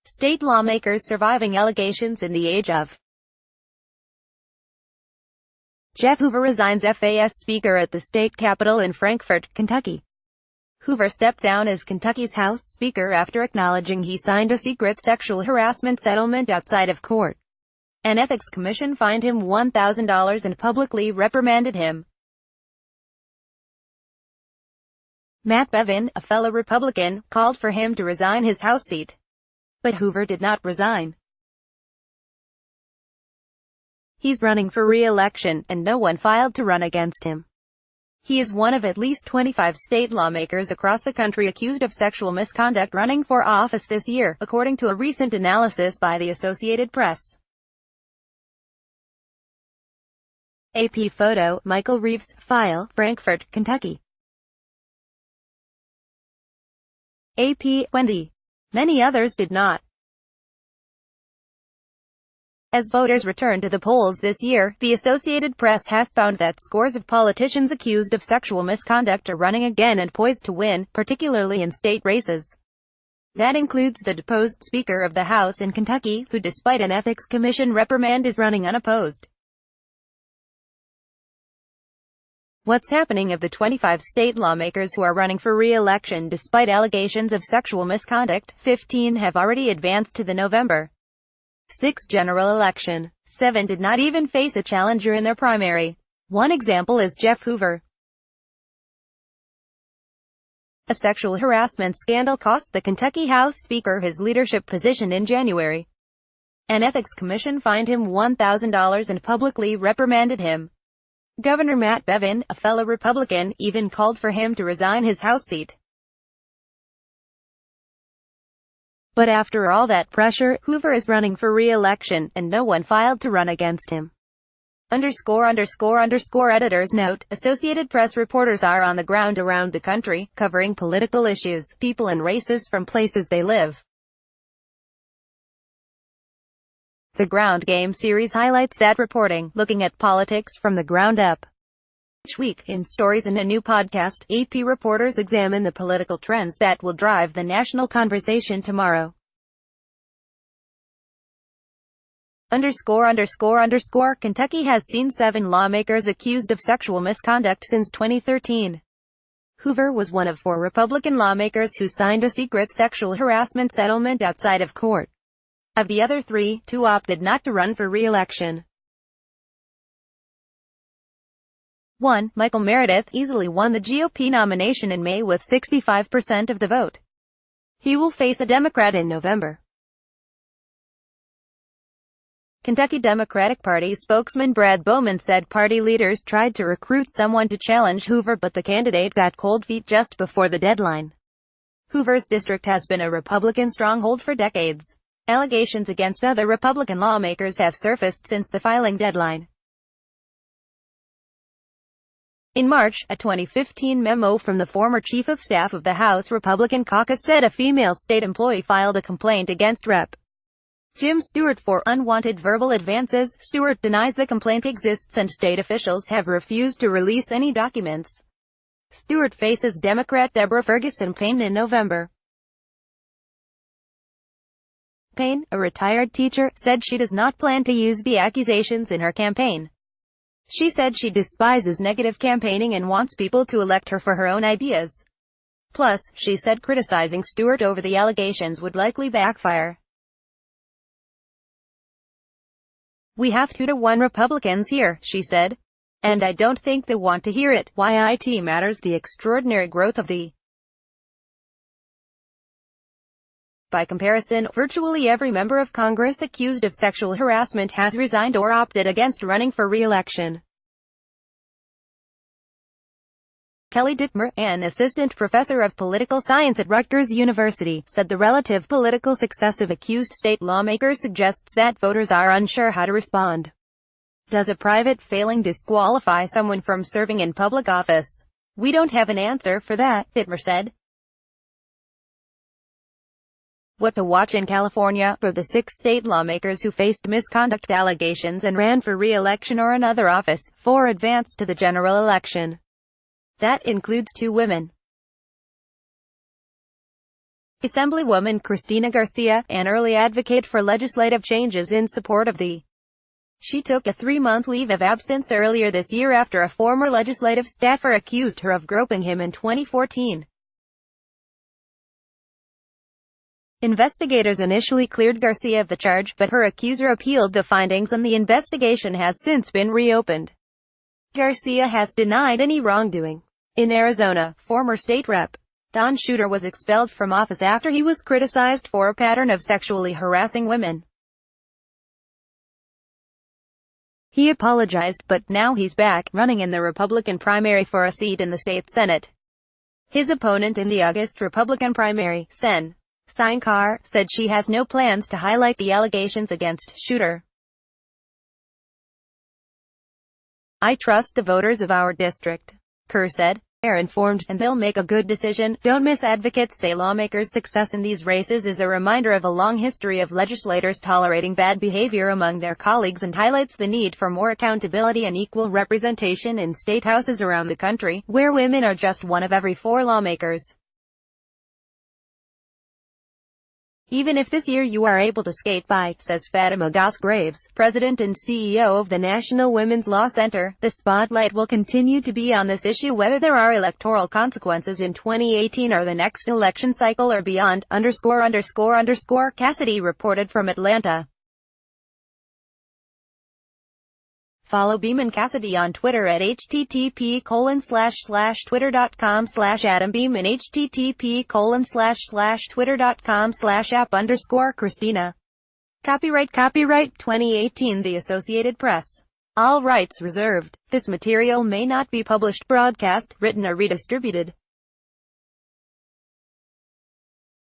State lawmakers surviving allegations in the age of Jeff Hoover resigns FAS Speaker at the state capitol in Frankfort, Kentucky. Hoover stepped down as Kentucky's House Speaker after acknowledging he signed a secret sexual harassment settlement outside of court. An ethics commission fined him $1,000 and publicly reprimanded him. Matt Bevin, a fellow Republican, called for him to resign his House seat. But Hoover did not resign. He's running for re-election, and no one filed to run against him. He is one of at least 25 state lawmakers across the country accused of sexual misconduct running for office this year, according to a recent analysis by the Associated Press. AP photo, Michael Reeves, file, Frankfort, Kentucky. AP, Wendy. Many others did not. As voters return to the polls this year, the Associated Press has found that scores of politicians accused of sexual misconduct are running again and poised to win, particularly in state races. That includes the deposed Speaker of the House in Kentucky, who despite an Ethics Commission reprimand is running unopposed. What's happening of the 25 state lawmakers who are running for re-election despite allegations of sexual misconduct? 15 have already advanced to the November 6 general election. 7 did not even face a challenger in their primary. One example is Jeff Hoover. A sexual harassment scandal cost the Kentucky House Speaker his leadership position in January. An ethics commission fined him $1,000 and publicly reprimanded him. Governor Matt Bevin, a fellow Republican, even called for him to resign his House seat. But after all that pressure, Hoover is running for re-election, and no one filed to run against him. Editors note, Associated Press reporters are on the ground around the country, covering political issues, people and races from places they live. The Ground Game series highlights that reporting, looking at politics from the ground up. Each week, in Stories in a New Podcast, AP reporters examine the political trends that will drive the national conversation tomorrow. Kentucky has seen 7 lawmakers accused of sexual misconduct since 2013. Hoover was one of 4 Republican lawmakers who signed a secret sexual harassment settlement outside of court. Of the other 3, 2 opted not to run for re-election. 1. Michael Meredith easily won the GOP nomination in May with 65% of the vote. He will face a Democrat in November. Kentucky Democratic Party spokesman Brad Bowman said party leaders tried to recruit someone to challenge Hoover, but the candidate got cold feet just before the deadline. Hoover's district has been a Republican stronghold for decades. Allegations against other Republican lawmakers have surfaced since the filing deadline. In March, a 2015 memo from the former chief of staff of the House Republican caucus said a female state employee filed a complaint against Rep. Jim Stewart for unwanted verbal advances. Stewart denies the complaint exists and state officials have refused to release any documents. Stewart faces Democrat Deborah Ferguson Payne in November. Payne, a retired teacher, said she does not plan to use the accusations in her campaign. She said she despises negative campaigning and wants people to elect her for her own ideas. Plus, she said criticizing Stewart over the allegations would likely backfire. We have 2-to-1 Republicans here, she said. And I don't think they want to hear it. Why it matters the extraordinary growth of the By comparison, virtually every member of Congress accused of sexual harassment has resigned or opted against running for re-election. Kelly Dittmer, an assistant professor of political science at Rutgers University, said the relative political success of accused state lawmakers suggests that voters are unsure how to respond. Does a private failing disqualify someone from serving in public office? We don't have an answer for that, Dittmer said. What to watch in California for the 6 state lawmakers who faced misconduct allegations and ran for re-election or another office. 4 advanced to the general election. That includes 2 women. Assemblywoman Cristina Garcia, an early advocate for legislative changes in support of the She took a 3-month leave of absence earlier this year after a former legislative staffer accused her of groping him in 2014. Investigators initially cleared Garcia of the charge, but her accuser appealed the findings and the investigation has since been reopened. Garcia has denied any wrongdoing. In Arizona, former state rep. Don Shooter was expelled from office after he was criticized for a pattern of sexually harassing women. He apologized, but now he's back, running in the Republican primary for a seat in the state Senate. His opponent in the August Republican primary, Sen. Sine Carr, said she has no plans to highlight the allegations against Shooter. "I trust the voters of our district," Kerr said. "They're informed, and they'll make a good decision. Don't miss." Advocates say lawmakers' success in these races is a reminder of a long history of legislators tolerating bad behavior among their colleagues and highlights the need for more accountability and equal representation in state houses around the country, where women are just one of every 4 lawmakers. "Even if this year you are able to skate by," says Fatima Goss-Graves, president and CEO of the National Women's Law Center, "the spotlight will continue to be on this issue whether there are electoral consequences in 2018 or the next election cycle or beyond." Cassidy reported from Atlanta. Follow Beam & Cassidy on Twitter at http://twitter.com/AdamBeam and http://twitter.com/app_Christina. Copyright 2018 The Associated Press. All rights reserved. This material may not be published, broadcast, written or redistributed.